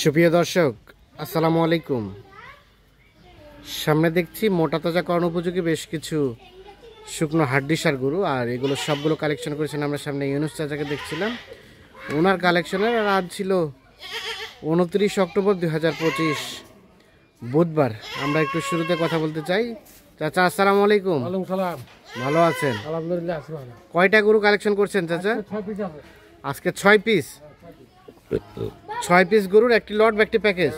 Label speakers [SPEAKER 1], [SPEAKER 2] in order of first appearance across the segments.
[SPEAKER 1] সুপ্রিয় দর্শক, আসসালামু আলাইকুম। সামনে দেখছি মোটা তাজা কর্ণ উপযোগী বেশ কিছু শুকনো হাড্ডিসার গরু, আর এগুলো সবগুলো কালেকশন করেছেন আমরা সামনে ইউনুস চাচাকে দেখছিলাম ওনার কালেকশনের। আর আজ ছিল 29 অক্টোবর 2025 বুধবার। আমরা একটু শুরুতে কথা বলতে চাই। চাচা আসসালামু আলাইকুম।
[SPEAKER 2] ওয়ালাইকুম সালাম।
[SPEAKER 1] ভালো আছেন?
[SPEAKER 2] আলহামদুলিল্লাহ আছি ভালো।
[SPEAKER 1] কয়টা গরু কালেকশন করছেন চাচা?
[SPEAKER 2] 6 পিস আছে।
[SPEAKER 1] আজকে 6 পিস। 6 পিস গরুর একটি লট বা একটি প্যাকেজ।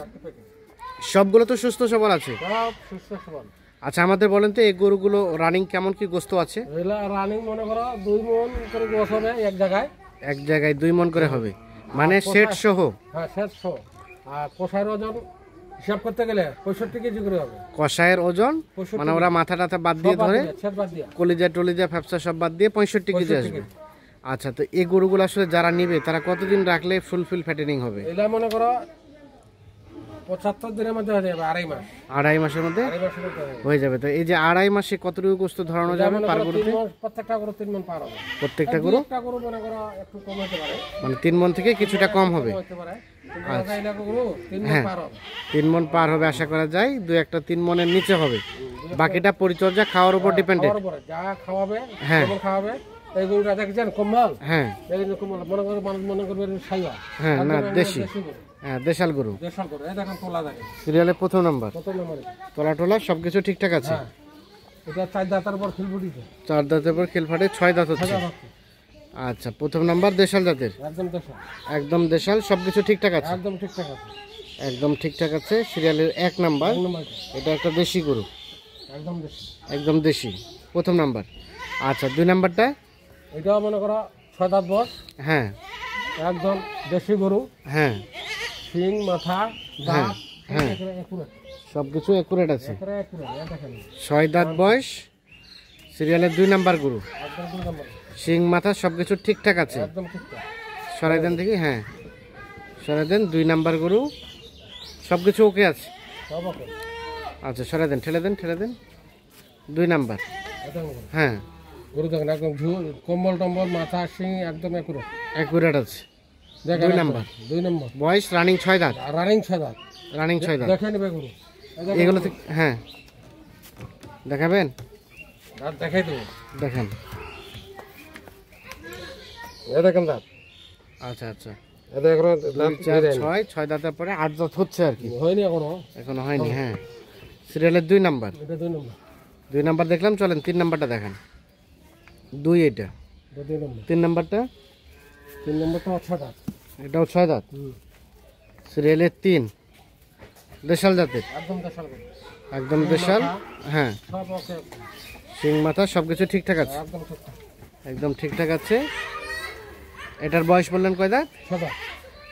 [SPEAKER 1] সবগুলো তো সুস্থ সবল আছে?
[SPEAKER 2] সব সুস্থ সবল।
[SPEAKER 1] আচ্ছা, আমাদের বলেন তো এই গরুগুলো রানিং কেমন কি গোস্ত আছে?
[SPEAKER 2] এলা রানিং মনে করো 2 মণ করে গোছ হবে এক জায়গায়।
[SPEAKER 1] এক জায়গায় 2 মণ করে হবে, মানে সেট সহ?
[SPEAKER 2] হ্যাঁ, সেট সহ। আর কষায়ের ওজন হিসাব করতে গেলে 65 কেজি করে হবে।
[SPEAKER 1] কষায়ের ওজন মানে ওরা মাথা টাথা বাদ দিয়ে ধরে কলিজা টলিজা ফ্যাপসা সব বাদ দিয়ে 65 কেজি আসবে। আচ্ছা, তো এই গরুগুলো আসলে যারা নিবে তারা কতদিন রাখলে ফুলফিল ফ্যাটেনিং হবে?
[SPEAKER 2] এলা মনে করো 75 দিনের মধ্যে হয়ে যাবে, আড়াই মাস।
[SPEAKER 1] আড়াই মাসের মধ্যে হয়ে যাবে। তো এই যে আড়াই মাসে কতটুকু গোস্ত ধরানো যাবে পার গরুতে?
[SPEAKER 2] প্রত্যেকটা গরু 3 মণ পার হবে।
[SPEAKER 1] প্রত্যেকটা গরু
[SPEAKER 2] মনে করো একটু কম হতে পারে,
[SPEAKER 1] মানে 3 মণ থেকে কিছুটা কম হবে। হ্যাঁ, 3 মণ পার হবে আশা করা যায়। 2-1টা 3 মণের নিচে হবে, বাকিটা পরিচর্যা খাওয়ার উপর ডিপেন্ডেন্ট।
[SPEAKER 2] যা খাওয়াবে
[SPEAKER 1] হ্যাঁ
[SPEAKER 2] খাওয়াবে। এই গরুটা দেখছেন কম্বল?
[SPEAKER 1] হ্যাঁ,
[SPEAKER 2] এই কম্বল মনে করবে সাইয়া।
[SPEAKER 1] হ্যাঁ না দেশি, হ্যাঁ দেশাল গরু।
[SPEAKER 2] দেশাল গরু, এই দেখেন তোলা দেখেন
[SPEAKER 1] সিরিয়ালে প্রথম নাম্বার। তোলা টোলা সবকিছু ঠিকঠাক আছে।
[SPEAKER 2] এটা 4 দাঁতের পর খিল ফুটিছে।
[SPEAKER 1] 4 দাঁতের পর খিল ফাটে, 6 দাঁত হচ্ছে। আচ্ছা, প্রথম নাম্বার দেশাল জাতের।
[SPEAKER 2] একদম দেশাল,
[SPEAKER 1] একদম দেশাল, সবকিছু ঠিকঠাক আছে?
[SPEAKER 2] একদম ঠিকঠাক আছে,
[SPEAKER 1] একদম ঠিকঠাক আছে। সিরিয়ালের 1 নাম্বার। এটা একটা দেশি গরু,
[SPEAKER 2] একদম দেশি,
[SPEAKER 1] একদম দেশি, প্রথম নাম্বার। আচ্ছা, 2 নাম্বারটা?
[SPEAKER 2] এটাও মনে করো 6 দাঁত বয়স।
[SPEAKER 1] হ্যাঁ,
[SPEAKER 2] একদম দেশি গরু।
[SPEAKER 1] হ্যাঁ,
[SPEAKER 2] শিং মাথা দাঁত
[SPEAKER 1] হ্যাঁ সবকিছু একুরেট আছে। 6 দাঁত বয়স, সিরিয়ালের 2 নাম্বার গরু।
[SPEAKER 2] একদম 2 নাম্বার।
[SPEAKER 1] শিং মাথা সবকিছু ঠিকঠাক আছে?
[SPEAKER 2] একদম ঠিকঠাক।
[SPEAKER 1] সরাই দেন দেখি। হ্যাঁ, সরাই দেন। 2 নাম্বার গরু, সবকিছু ওকে আছে?
[SPEAKER 2] সব ওকে।
[SPEAKER 1] আচ্ছা, সরাই দেন, ঠেলে দেন, ঠেলে দেন। 2 নাম্বার। হ্যাঁ,
[SPEAKER 2] গরু দেখেন একদম কম্বল টম্বল মাথা শিং একদম একুরেট,
[SPEAKER 1] একুরেট আছে। 2 নাম্বার।
[SPEAKER 2] 2 নাম্বার
[SPEAKER 1] বয়স রানিং 6 দাঁত।
[SPEAKER 2] রানিং 6 দাঁত।
[SPEAKER 1] রানিং 6 দাঁত।
[SPEAKER 2] দেখে নেবে গরু
[SPEAKER 1] এগুলো থেকে। হ্যাঁ, দেখাবেন?
[SPEAKER 2] দেখাই দেবো,
[SPEAKER 1] দেখেন।
[SPEAKER 2] এ দেখেন দাঁত।
[SPEAKER 1] আচ্ছা আচ্ছা,
[SPEAKER 2] এটা এখনো
[SPEAKER 1] 6 দাঁতের পরে 8 দাঁত হচ্ছে আর কি,
[SPEAKER 2] হয়নি এখনো,
[SPEAKER 1] এখনো হয়নি। হ্যাঁ, সিরিয়ালের 2 নাম্বার।
[SPEAKER 2] এটা 2 নাম্বার।
[SPEAKER 1] 2 নাম্বার দেখলাম, চলেন 3 নাম্বারটা দেখান। 2 এটা
[SPEAKER 2] 2 নাম্বার।
[SPEAKER 1] 3 নাম্বারটা?
[SPEAKER 2] 3 নাম্বারটা 6 দাঁত।
[SPEAKER 1] এটাও 6 দাঁত। সিরিয়ালের 3, দেশাল জাতের।
[SPEAKER 2] একদম দেশাল গরু,
[SPEAKER 1] একদম দেশাল। হ্যাঁ,
[SPEAKER 2] সব ওকে।
[SPEAKER 1] শিং মাথা সবকিছু ঠিকঠাক আছে?
[SPEAKER 2] একদম ঠিকঠাক,
[SPEAKER 1] একদম ঠিকঠাক আছে। এটার বয়স বললেন কয় দাঁত?
[SPEAKER 2] 6 দাঁত।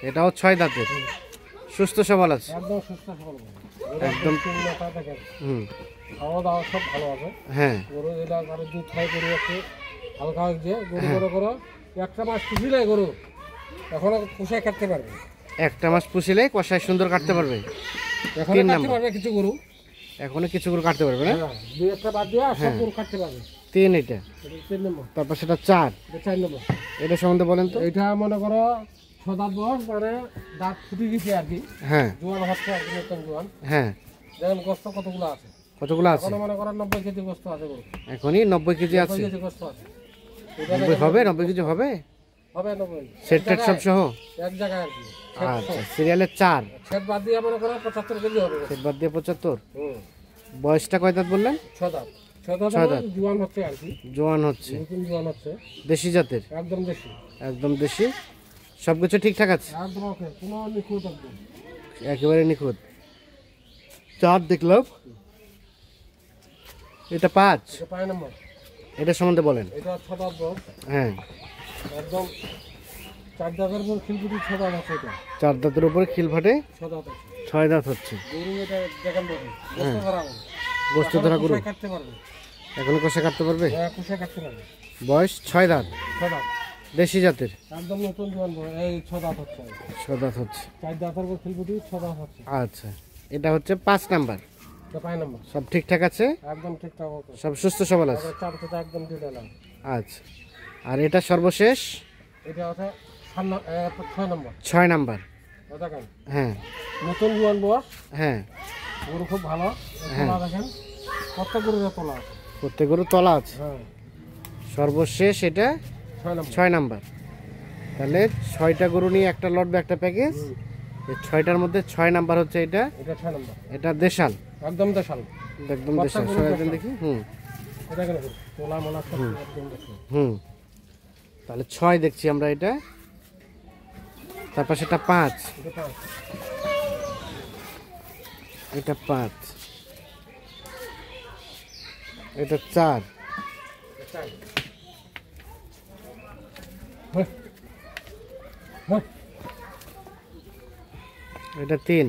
[SPEAKER 1] এটাও 6 দাঁতের, সুস্থ সবল আছে?
[SPEAKER 2] একদম সুস্থ সবল গরু,
[SPEAKER 1] একদম।
[SPEAKER 2] মাথা দেখেন, খাওয়া দাওয়া সব ভালো আছে।
[SPEAKER 1] হ্যাঁ,
[SPEAKER 2] গরু এটা আরো দুধ খাই গরু আছে হালকা হয়েছে গরু। মনে করো 1টা মাস পুষিলে গরু এখনো কুষায় কাটতে পারবে।
[SPEAKER 1] 1টা মাস পুষিলে কষায় সুন্দর কাটতে পারবে।
[SPEAKER 2] এখনো
[SPEAKER 1] 3
[SPEAKER 2] কাটতে
[SPEAKER 1] নাম্বার।
[SPEAKER 2] পারবে কিছু গরু,
[SPEAKER 1] এখনো কিছু গরু কাটতে পারবে না?
[SPEAKER 2] 2-1টা বাদ দিয়ে সব গরু কাটতে পারবে।
[SPEAKER 1] 3 এটা।
[SPEAKER 2] 3 নম্বর।
[SPEAKER 1] তারপর সেটা 4।
[SPEAKER 2] এটা 4 নম্বর।
[SPEAKER 1] এটা সম্বন্ধে বলেন তো।
[SPEAKER 2] এটা মনে করো 6 দাঁত বয়স, মানে দাঁত ফুটে গেছে আর কি।
[SPEAKER 1] হ্যাঁ,
[SPEAKER 2] জোয়ান হচ্ছে আর কি, নতুন জোয়ান।
[SPEAKER 1] হ্যাঁ,
[SPEAKER 2] দেখেন গোস্ত কতগুলো আছে।
[SPEAKER 1] কতগুলো আছে?
[SPEAKER 2] এখনো মনে করো 90 কেজি গোস্ত আছে গরু।
[SPEAKER 1] এখনই 90 কেজি আছে?
[SPEAKER 2] 90 কেজি গোস্ত আছে।
[SPEAKER 1] 90 হবে? 90 কেজি হবে?
[SPEAKER 2] হবে 90।
[SPEAKER 1] সেট টেট সব সহ
[SPEAKER 2] এক জায়গায় আর কি।
[SPEAKER 1] আচ্ছা, সিরিয়ালের 4।
[SPEAKER 2] সেট বাদ দিয়ে মনে করো 75 কেজি হবে।
[SPEAKER 1] সেট বাদ দিয়ে 75। বয়সটা কয় দাঁত বললেন?
[SPEAKER 2] 6 দাঁত। 6 দাঁত জোয়ান হচ্ছে আর কি,
[SPEAKER 1] জোয়ান হচ্ছে।
[SPEAKER 2] নতুন জোয়ান হচ্ছে।
[SPEAKER 1] দেশি জাতের?
[SPEAKER 2] একদম দেশি,
[SPEAKER 1] একদম দেশি, সবকিছু ঠিকঠাক আছে?
[SPEAKER 2] একদম ওকে, কোনো নিখুঁত একদম,
[SPEAKER 1] একেবারে নিখুঁত। 4 দেখলাম, এটা 5।
[SPEAKER 2] এটা 5 নম্বর।
[SPEAKER 1] এটা সম্বন্ধে বলেন।
[SPEAKER 2] এটা 6 দাঁত বয়স।
[SPEAKER 1] হ্যাঁ,
[SPEAKER 2] একদম 4 দাঁতের উপর খিলপুটি 6 দাঁত আছে। এটা
[SPEAKER 1] 4 দাঁতের উপরে খিল ফাটে,
[SPEAKER 2] 6 দাঁত আছে।
[SPEAKER 1] 6 দাঁত হচ্ছে।
[SPEAKER 2] গরু এটা দেখেন বলি গোস্ত ধরা হবে,
[SPEAKER 1] গোস্ত ধরা গরু
[SPEAKER 2] কাটতে পারবে।
[SPEAKER 1] এখন কষা কাটতে পারবে?
[SPEAKER 2] হ্যাঁ, কুষে কাটতে পারবে।
[SPEAKER 1] বয়স 6 দাঁত,
[SPEAKER 2] 6 দাঁত,
[SPEAKER 1] দেশি জাতের।
[SPEAKER 2] একদম নতুন জোয়ান বয়স। এই 6 দাঁত হচ্ছে,
[SPEAKER 1] 6 দাঁত হচ্ছে।
[SPEAKER 2] 4 দাঁতের উপর খিলপুটি 6 দাঁত হচ্ছে।
[SPEAKER 1] আচ্ছা, এটা হচ্ছে 5 নাম্বার।
[SPEAKER 2] এটা 5 নম্বর।
[SPEAKER 1] সব ঠিকঠাক আছে?
[SPEAKER 2] একদম ঠিকঠাক ওকে,
[SPEAKER 1] সব সুস্থ সবল আছে?
[SPEAKER 2] চার থেকে একদম দিতে না।
[SPEAKER 1] আচ্ছা, আর এটা সর্বশেষ?
[SPEAKER 2] এটা হচ্ছে 6 নম্বর।
[SPEAKER 1] 6 নাম্বার।
[SPEAKER 2] দেখেন
[SPEAKER 1] হ্যাঁ
[SPEAKER 2] নতুন জোয়ান বয়স,
[SPEAKER 1] হ্যাঁ
[SPEAKER 2] গরু খুব ভালো। তোলা দেখেন কত গরুর তোলা আছে।
[SPEAKER 1] প্রত্যেক গরু তলা আছে।
[SPEAKER 2] হ্যাঁ
[SPEAKER 1] সর্বশেষ এটা
[SPEAKER 2] 6 নম্বর।
[SPEAKER 1] 6 নাম্বার। তাহলে 6টা গরু নিয়ে একটা লট বা একটা প্যাকেজ। এই 6টার মধ্যে 6 নাম্বার হচ্ছে এটা।
[SPEAKER 2] এটা 6 নম্বর,
[SPEAKER 1] এটা দেশাল,
[SPEAKER 2] একদম দেশাল।
[SPEAKER 1] একদম
[SPEAKER 2] কত
[SPEAKER 1] দেশাল।
[SPEAKER 2] গরু
[SPEAKER 1] সবাই
[SPEAKER 2] দেশাল?
[SPEAKER 1] দেখি। হুম
[SPEAKER 2] এটা কেন তোলা মোলা সব একদম দেশাল।
[SPEAKER 1] হুম। তাহলে 6 দেখছি আমরা এটা। তারপর সেটা 5,
[SPEAKER 2] এটা 5,
[SPEAKER 1] এটা 5, এটা 4,
[SPEAKER 2] এটা 4। হ্যাঁ হ্যাঁ
[SPEAKER 1] এটা 3,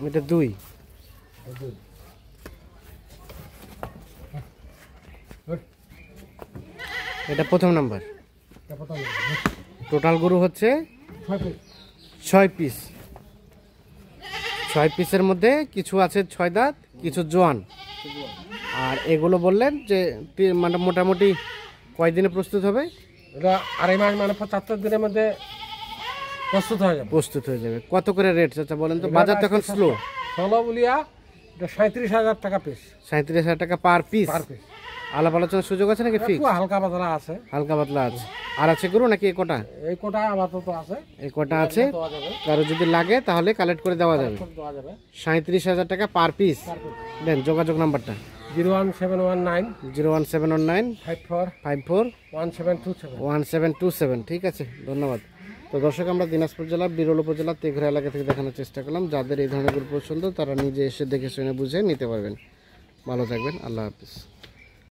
[SPEAKER 1] এটা 2, এটা প্রথম নাম্বার। টোটাল গরু হচ্ছে 6 পিস। 6 পিসের মধ্যে কিছু আছে 6 দাঁত, কিছু জোয়ান। আর এগুলো বললেন যে মানে মোটামুটি কয়দিনে প্রস্তুত হবে?
[SPEAKER 2] এটা 2.5 মাস মানে 75 দিনের মধ্যে প্রস্তুত হয়ে যাবে।
[SPEAKER 1] প্রস্তুত হয়ে যাবে। কত করে রেট চাচা বলেন তো? বাজার তো এখন স্লো।
[SPEAKER 2] ষোলো বলিয়া এটা 37,000 টাকা পিস।
[SPEAKER 1] 37,000 টাকা পার পিস।
[SPEAKER 2] Per piece.
[SPEAKER 1] আলাপ আলোচনার সুযোগ আছে নাকি ফিক্স?
[SPEAKER 2] একটু হালকা পাতলা আছে।
[SPEAKER 1] হালকা পাতলা আছে। আর আছে গরু নাকি এই কটা?
[SPEAKER 2] এই কোটা আপাতত আছে।
[SPEAKER 1] এই কটা আছে।
[SPEAKER 2] দেওয়া যাবে,
[SPEAKER 1] কারো যদি লাগে তাহলে কালেক্ট করে দেওয়া যাবে।
[SPEAKER 2] দেওয়া যাবে।
[SPEAKER 1] 37,000 টাকা পার পিস।
[SPEAKER 2] Per piece.
[SPEAKER 1] দেন যোগাযোগ নাম্বারটা
[SPEAKER 2] 01719
[SPEAKER 1] 01719
[SPEAKER 2] 54
[SPEAKER 1] 54
[SPEAKER 2] 1727।
[SPEAKER 1] 1727। ঠিক আছে, ধন্যবাদ। তো দর্শক, আমরা দিনাজপুর জেলার বিরল উপজেলার তেঘরা এলাকা থেকে দেখানোর চেষ্টা করলাম। যাদের এই ধরনের গরু পছন্দ তারা নিজে এসে দেখে শুনে বুঝে নিতে পারবেন। ভালো থাকবেন, আল্লাহ হাফিজ।